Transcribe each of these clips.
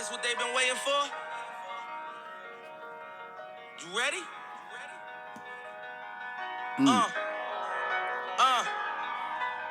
this what they've been waiting for? You ready?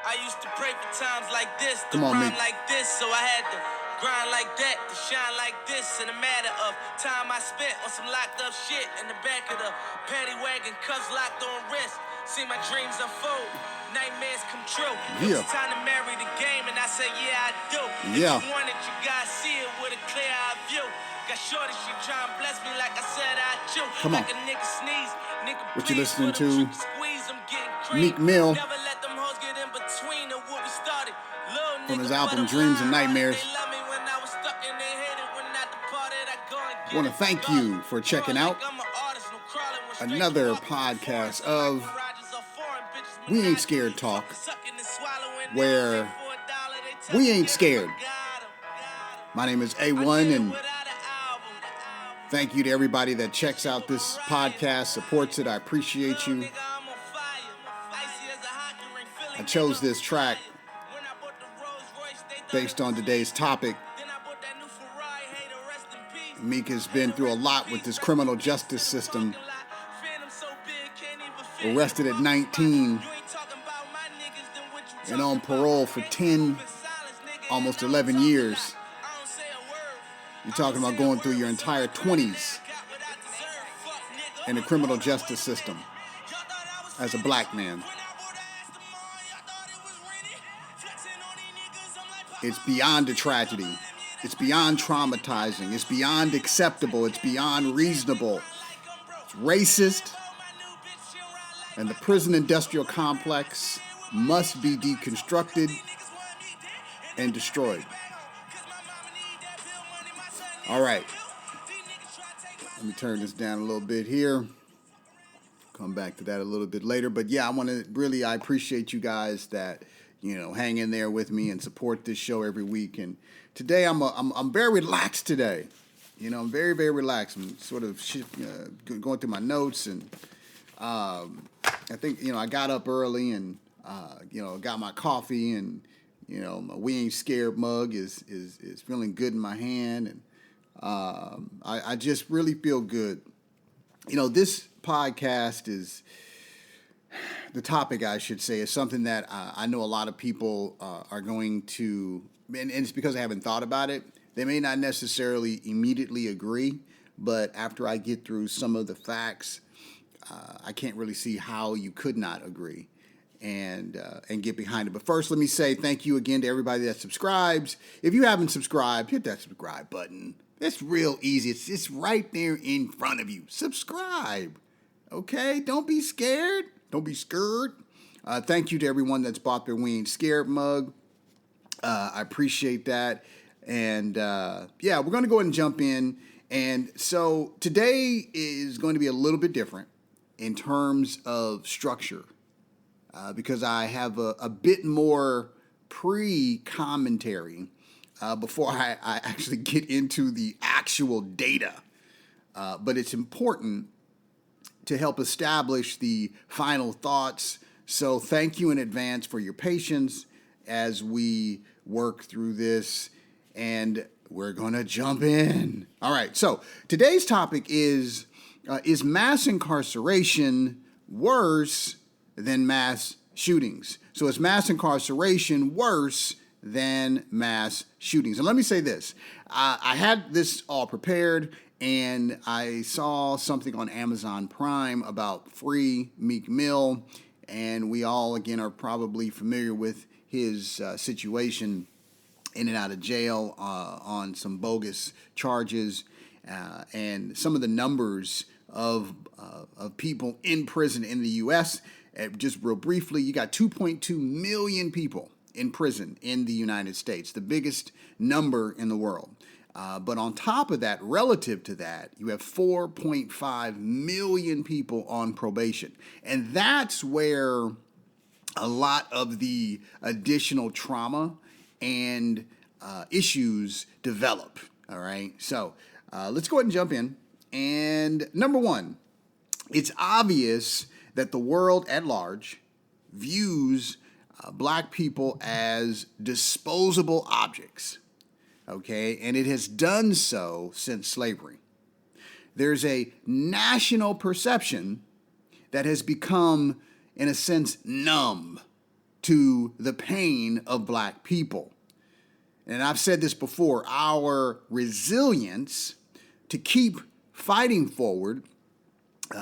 I used to pray for times like this, to rhyme like this, so I had to grind like that, to shine like this. In a matter of time I spent on some locked up shit in the back of the paddy wagon, cuffs locked on wrist. See my dreams unfold, nightmares come true. It was time to marry the game, and I said, yeah, I do. If you want it, you gotta see it with a clear eye view. Got shorty, she trying to bless me like I said I do. Come on. Like a nigga sneeze, nigga what you listening to? Squeeze, I'm getting crazy. Meek Mill. Never let them hoes get in between of what we started. From his album Dreams and Nightmares. I want to thank you for checking out another podcast of We Ain't Scared Talk, where we ain't scared. My name is A1, and thank you to everybody that checks out this podcast, supports it. I appreciate you. I chose this track based on today's topic. Meek has been through a lot with this criminal justice system. Arrested at 19 and on parole for 10, almost 11 years. You're talking about going through your entire 20s in the criminal justice system as a black man. It's beyond a tragedy. It's beyond traumatizing. It's beyond acceptable. It's beyond reasonable. It's racist. And the prison industrial complex must be deconstructed and destroyed. All right. Let me turn this down a little bit here. Come back to that a little bit later. But yeah, I appreciate you guys that, hang in there with me and support this show every week. And today I'm very relaxed today. I'm very, very relaxed. I'm sort of going through my notes, and I think, I got up early and, got my coffee, and, my We Ain't Scared mug is feeling good in my hand. And I just really feel good. This podcast is, the topic, I should say, is something that I know a lot of people are going to, and it's because I haven't thought about it. They may not necessarily immediately agree, but after I get through some of the facts, I can't really see how you could not agree and get behind it. But first, let me say thank you again to everybody that subscribes. If you haven't subscribed, hit that subscribe button. It's real easy. It's right there in front of you. Subscribe. Okay? Don't be scared. Don't be scared. Thank you to everyone that's bought their We Ain't Scared mug. I appreciate that. And we're going to go ahead and jump in. And so today is going to be a little bit different in terms of structure because I have a bit more pre-commentary before I actually get into the actual data. But it's important to help establish the final thoughts. So thank you in advance for your patience as we work through this, and we're going to jump in. All right, so today's topic is mass incarceration worse than mass shootings? So is mass incarceration worse than mass shootings? And let me say this. I had this all prepared, and I saw something on Amazon Prime about free Meek Mill, and we all, again, are probably familiar with his situation in and out of jail on some bogus charges, and some of the numbers of people in prison in the U.S. Just real briefly, you got 2.2 million people in prison in the United States, the biggest number in the world. But on top of that, relative to that, you have 4.5 million people on probation. And that's where a lot of the additional trauma and issues develop. All right. So let's go ahead and jump in. And number one, it's obvious that the world at large views black people as disposable objects. okay? And it has done so since slavery. There's a national perception that has become, in a sense, numb to the pain of black people. And I've said this before, our resilience to keep fighting forward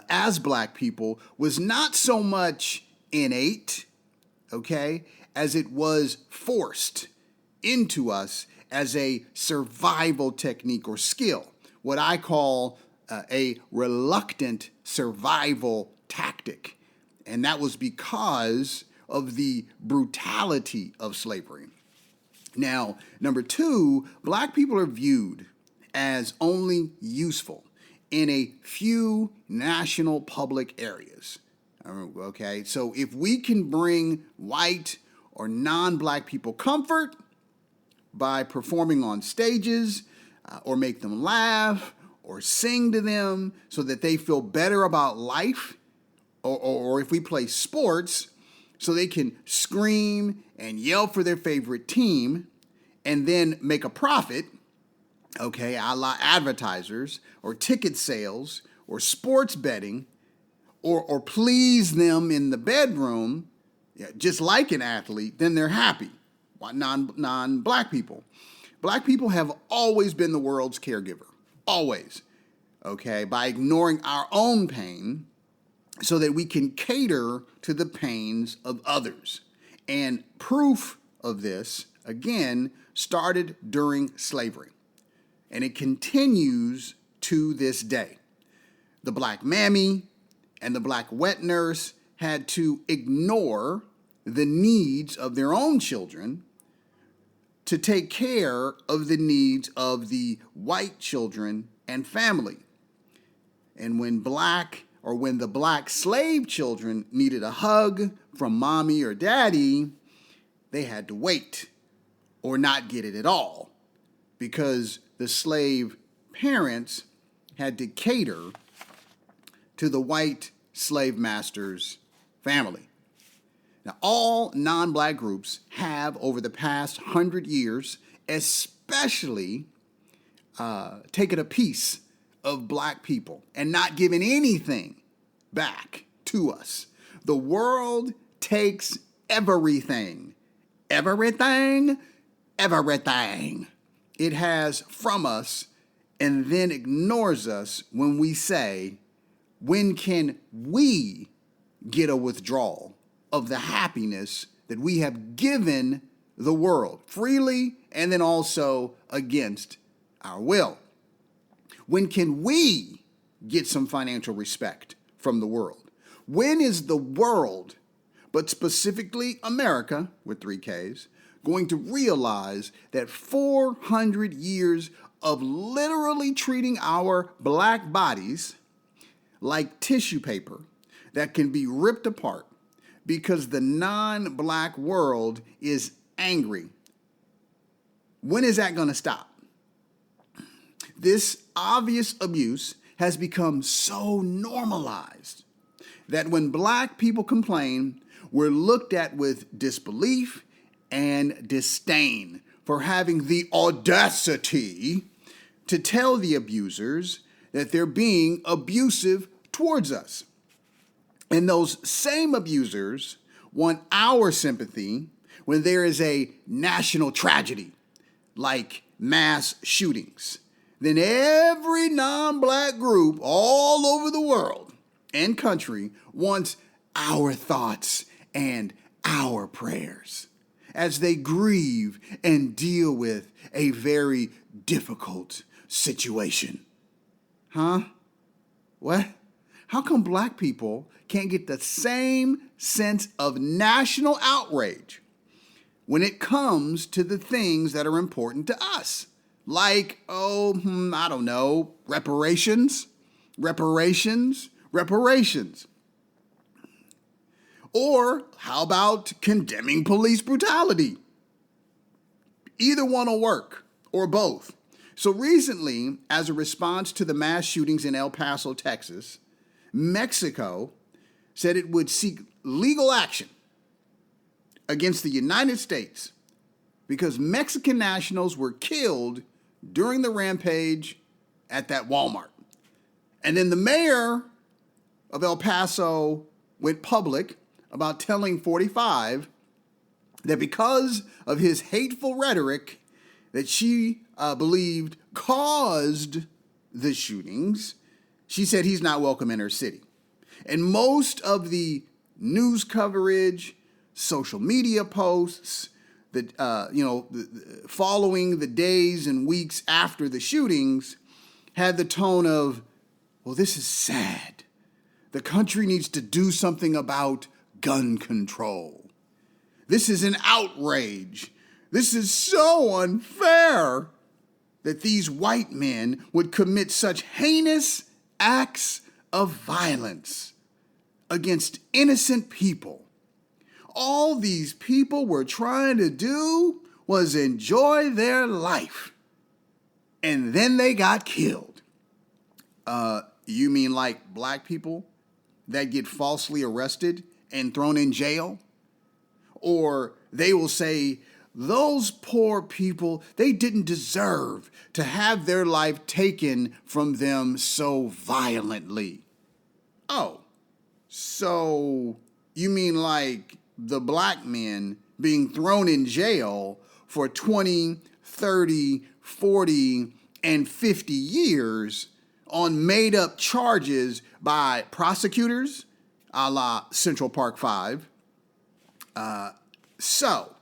as black people was not so much innate, okay, as it was forced into us as a survival technique or skill, what I call a reluctant survival tactic. And that was because of the brutality of slavery. Now, number two, black people are viewed as only useful in a few national public areas. Okay, so if we can bring white or non-black people comfort by performing on stages or make them laugh or sing to them so that they feel better about life, or if we play sports so they can scream and yell for their favorite team and then make a profit, okay, a la advertisers or ticket sales or sports betting, or please them in the bedroom, just like an athlete, then they're happy. Non-black people. Black people have always been the world's caregiver. Always. Okay, by ignoring our own pain so that we can cater to the pains of others. And proof of this, again, started during slavery. And it continues to this day. The black mammy and the black wet nurse had to ignore the needs of their own children to take care of the needs of the white children and family. And when the black slave children needed a hug from mommy or daddy, they had to wait or not get it at all because the slave parents had to cater to the white slave master's family. Now, all non-black groups have, over the past 100 years, especially taken a piece of black people and not given anything back to us. The world takes everything, everything it has from us and then ignores us when we say, when can we get a withdrawal of the happiness that we have given the world freely and then also against our will? When can we get some financial respect from the world? When is the world, but specifically America, with 3 Ks, going to realize that 400 years of literally treating our black bodies like tissue paper that can be ripped apart because the non-black world is angry? When is that going to stop? This obvious abuse has become so normalized that when black people complain, we're looked at with disbelief and disdain for having the audacity to tell the abusers that they're being abusive towards us. And those same abusers want our sympathy when there is a national tragedy like mass shootings. Then every non-black group all over the world and country wants our thoughts and our prayers as they grieve and deal with a very difficult situation. Huh? What? How come black people can't get the same sense of national outrage when it comes to the things that are important to us? Like, I don't know, reparations. Or how about condemning police brutality? Either one will work, or both. So recently, as a response to the mass shootings in El Paso, Texas, Mexico said it would seek legal action against the United States because Mexican nationals were killed during the rampage at that Walmart. And then the mayor of El Paso went public about telling 45 that because of his hateful rhetoric that she believed caused the shootings, she said he's not welcome in her city. And most of the news coverage, social media posts, following the days and weeks after the shootings had the tone of, well, this is sad. The country needs to do something about gun control. This is an outrage. This is so unfair that these white men would commit such heinous acts of violence against innocent people. All these people were trying to do was enjoy their life. And then they got killed. You mean like black people that get falsely arrested and thrown in jail? Or they will say, those poor people, they didn't deserve to have their life taken from them so violently. Oh, so you mean like the black men being thrown in jail for 20, 30, 40, and 50 years on made-up charges by prosecutors, a la Central Park 5. So,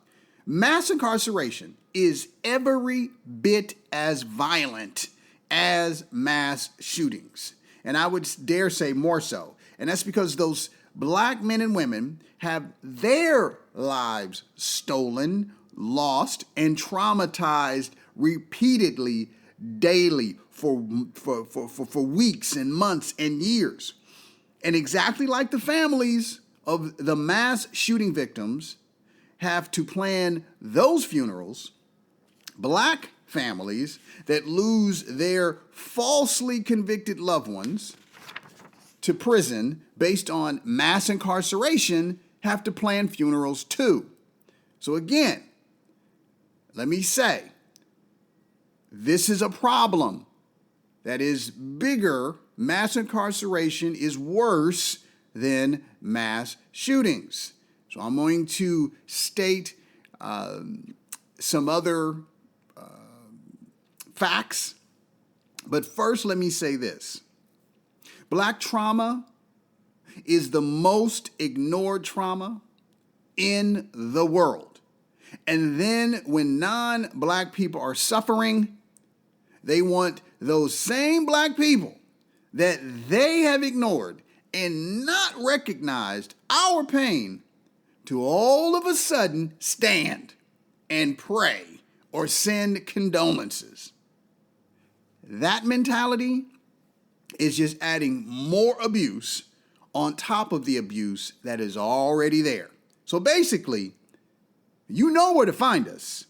mass incarceration is every bit as violent as mass shootings. And I would dare say more so. And that's because those black men and women have their lives stolen, lost, and traumatized repeatedly, daily, for weeks and months and years. And exactly like the families of the mass shooting victims have to plan those funerals, black families that lose their falsely convicted loved ones to prison based on mass incarceration have to plan funerals too. So again, let me say, this is a problem that is bigger. Mass incarceration is worse than mass shootings. So I'm going to state some other facts. But first, let me say this. Black trauma is the most ignored trauma in the world. And then when non-black people are suffering, they want those same black people that they have ignored and not recognized our pain to all of a sudden stand and pray or send condolences. That mentality is just adding more abuse on top of the abuse that is already there. So basically, you know where to find us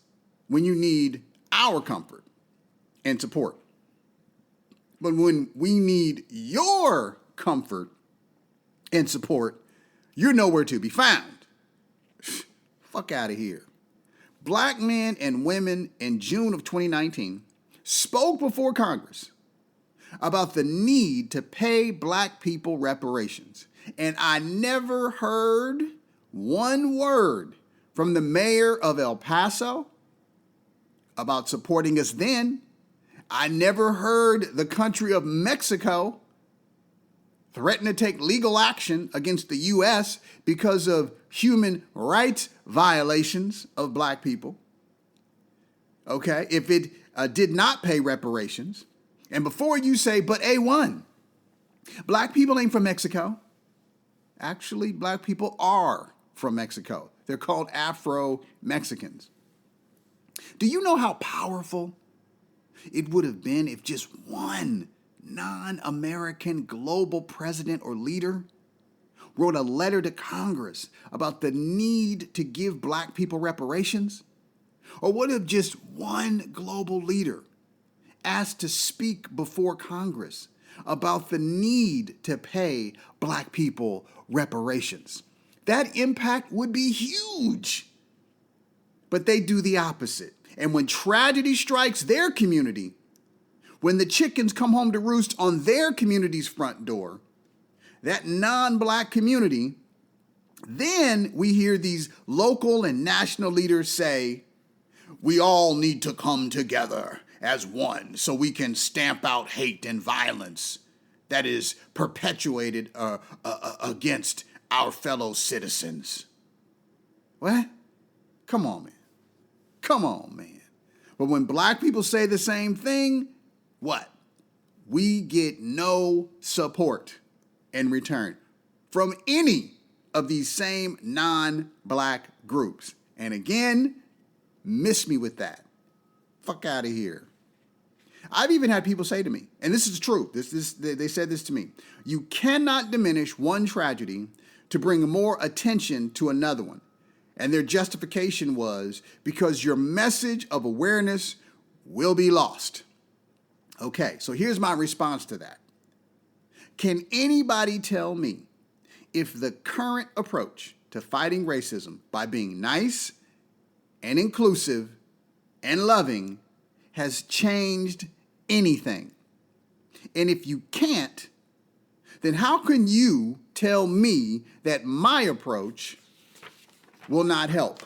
when you need our comfort and support. But when we need your comfort and support, you're nowhere to be found. Fuck out of here. Black men and women in June of 2019 spoke before Congress about the need to pay black people reparations. And I never heard one word from the mayor of El Paso about supporting us then. I never heard the country of Mexico threaten to take legal action against the U.S. because of human rights violations of black people. Okay, if it did not pay reparations. And before you say, but A1, black people ain't from Mexico. Actually, black people are from Mexico. They're called Afro-Mexicans. Do you know how powerful it would have been if just one non-American global president or leader wrote a letter to Congress about the need to give black people reparations? Or what if just one global leader asked to speak before Congress about the need to pay black people reparations? That impact would be huge. But they do the opposite. And when tragedy strikes their community, when the chickens come home to roost on their community's front door, that non-black community, then we hear these local and national leaders say, we all need to come together as one so we can stamp out hate and violence that is perpetuated against our fellow citizens. What? Come on, man. Come on, man. But when black people say the same thing, what? We get no support in return from any of these same non-black groups. And again, miss me with that. Fuck out of here. I've even had people say to me, and this is true, they said this to me, you cannot diminish one tragedy to bring more attention to another one. And their justification was because your message of awareness will be lost. Okay, so here's my response to that. Can anybody tell me if the current approach to fighting racism by being nice and inclusive and loving has changed anything? And if you can't, then how can you tell me that my approach will not help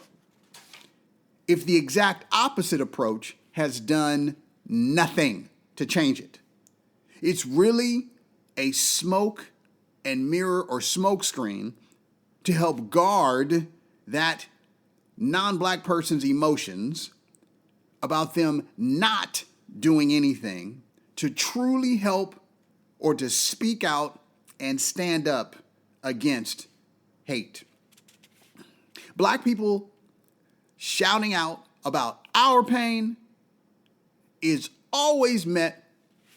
if the exact opposite approach has done nothing to change it? It's really a smoke and mirror or smoke screen to help guard that non-black person's emotions about them not doing anything to truly help or to speak out and stand up against hate. Black people shouting out about our pain is always met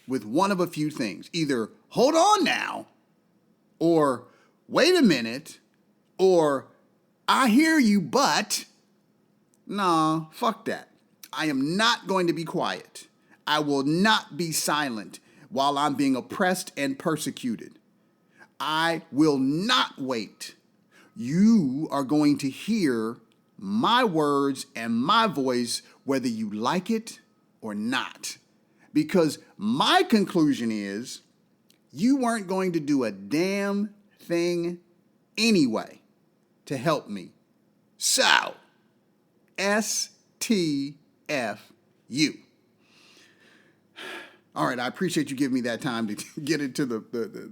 with one of a few things. Either hold on now, or wait a minute, or I hear you, but nah, fuck that. I am not going to be quiet. I will not be silent while I'm being oppressed and persecuted. I will not wait. You are going to hear my words and my voice, whether you like it or not. Because my conclusion is you weren't going to do a damn thing anyway to help me. So, STFU. All right, I appreciate you giving me that time to get into the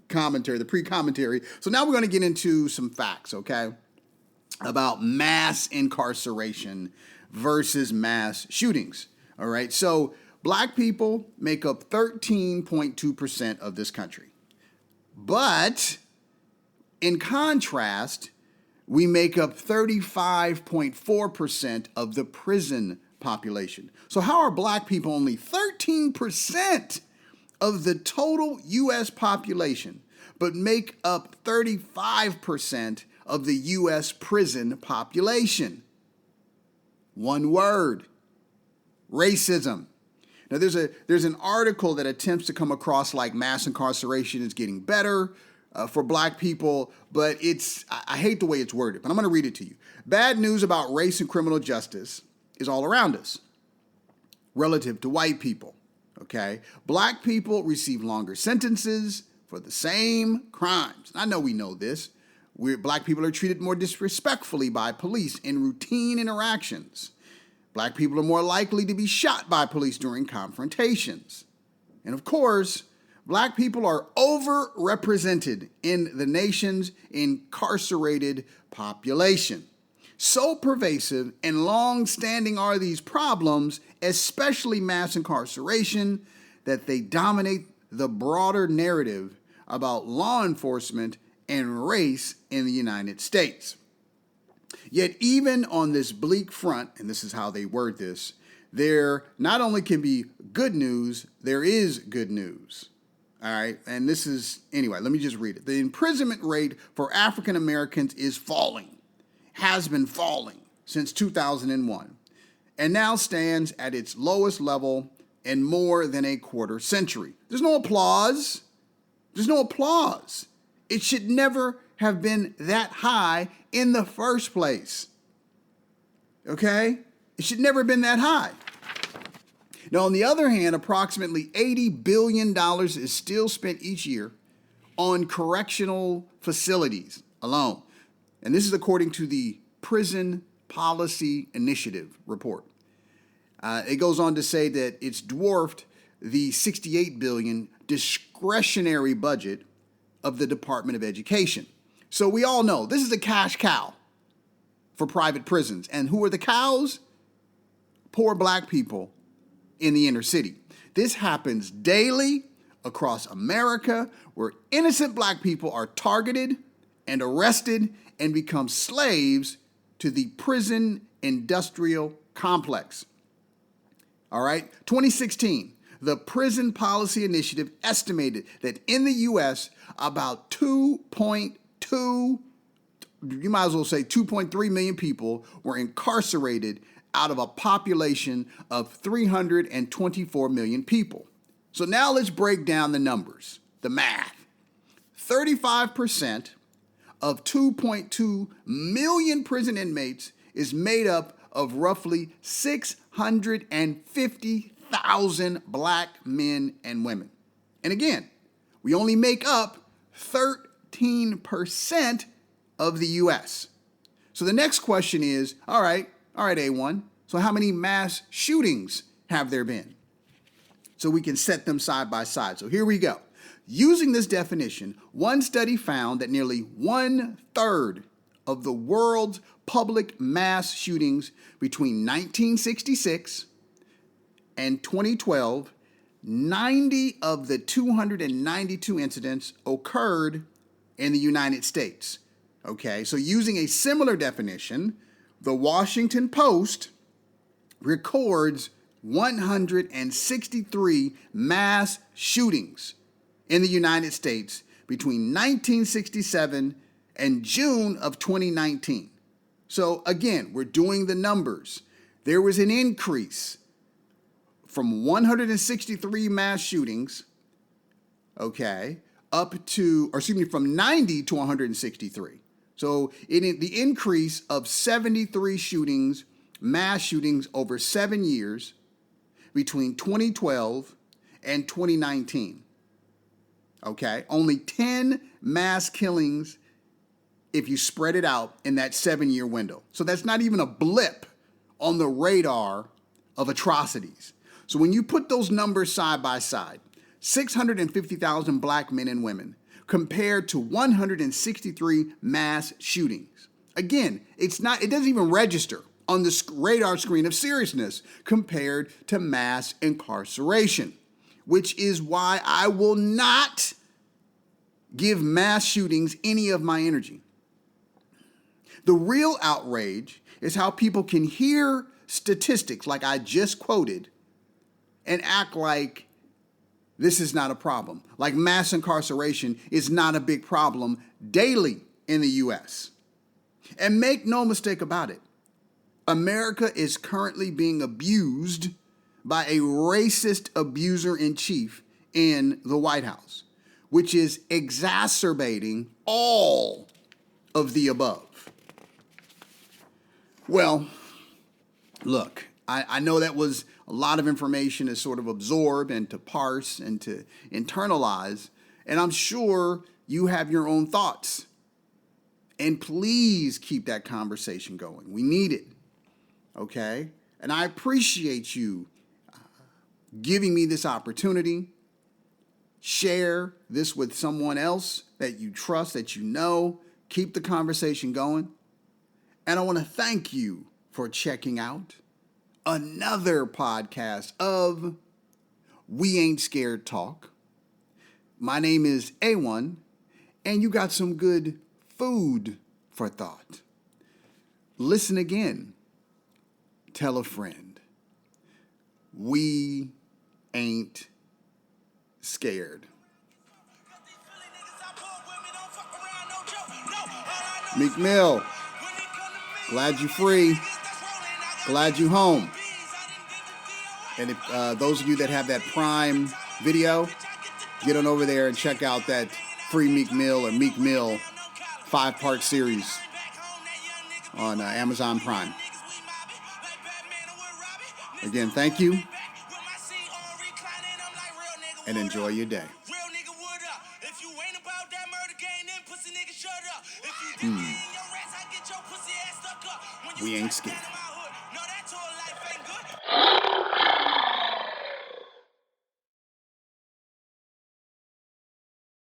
commentary, the pre-commentary. So now we're going to get into some facts, okay, about mass incarceration versus mass shootings. All right, so black people make up 13.2% of this country. But in contrast, we make up 35.4% of the prison population. So how are black people only 13% of the total U.S. population, but make up 35% of the U.S. prison population? One word: racism. Now, there's an article that attempts to come across like mass incarceration is getting better for black people, but I hate the way it's worded, but I'm going to read it to you. Bad news about race and criminal justice is all around us relative to white people, okay? Black people receive longer sentences for the same crimes. I know we know this. Black people are treated more disrespectfully by police in routine interactions. Black people are more likely to be shot by police during confrontations. And of course, black people are overrepresented in the nation's incarcerated population. So pervasive and long-standing are these problems, especially mass incarceration, that they dominate the broader narrative about law enforcement and race in the United States. Yet even on this bleak front, and this is how they word this, there not only can be good news, there is good news. All right, and this is, anyway, let me just read it. The imprisonment rate for African Americans is falling, has been falling since 2001, and now stands at its lowest level in more than a quarter century. There's no applause. There's no applause. It should never have been that high in the first place. Okay? It should never have been that high. Now, on the other hand, approximately $80 billion is still spent each year on correctional facilities alone. And this is according to the Prison Policy Initiative report. It goes on to say that it's dwarfed the $68 billion discretionary budget of the Department of Education. So we all know this is a cash cow for private prisons. And who are the cows? Poor black people in the inner city. This happens daily across America, where innocent black people are targeted and arrested and become slaves to the prison industrial complex. All right, 2016, the Prison Policy Initiative estimated that in the U.S., about 2.2, you might as well say 2.3 million people were incarcerated out of a population of 324 million people. So now let's break down the numbers, the math. 35% of 2.2 million prison inmates is made up of roughly 650,000 black men and women. And again, we only make up 13% of the U.S. So the next question is, all right, A1, so how many mass shootings have there been? So we can set them side by side. So here we go. Using this definition, one study found that nearly 1/3 of the world's public mass shootings between 1966 and 2012, 90 of the 292 incidents occurred in the United States. Okay, so using a similar definition, the Washington Post records 163 mass shootings in the United States between 1967 and June of 2019. So again, we're doing the numbers. There was an increase from 163 mass shootings, okay, from 90 to 163. So the increase of 73 shootings, mass shootings over 7 years between 2012 and 2019. Okay, only 10 mass killings if you spread it out in that 7-year window. So that's not even a blip on the radar of atrocities. So when you put those numbers side by side, 650,000 black men and women compared to 163 mass shootings. Again, it doesn't even register on the radar screen of seriousness compared to mass incarceration, which is why I will not give mass shootings any of my energy. The real outrage is how people can hear statistics like I just quoted and act like this is not a problem, like mass incarceration is not a big problem daily in the U.S. And make no mistake about it, America is currently being abused by a racist abuser-in-chief in the White House, which is exacerbating all of the above. Well, look, I know that was a lot of information to sort of absorb and to parse and to internalize, and I'm sure you have your own thoughts. And please keep that conversation going. We need it, okay? And I appreciate you giving me this opportunity. Share this with someone else that you trust, that you know. Keep the conversation going. And I want to thank you for checking out another podcast of We Ain't Scared Talk. My name is A1, and you got some good food for thought. Listen again. Tell a friend. We ain't scared. Meek Mill, glad you free. Glad you home. And if those of you that have that Prime Video, get on over there and check out that free Meek Mill or Meek Mill 5-part series on Amazon Prime. Again, thank you, and enjoy your day. We ain't scared.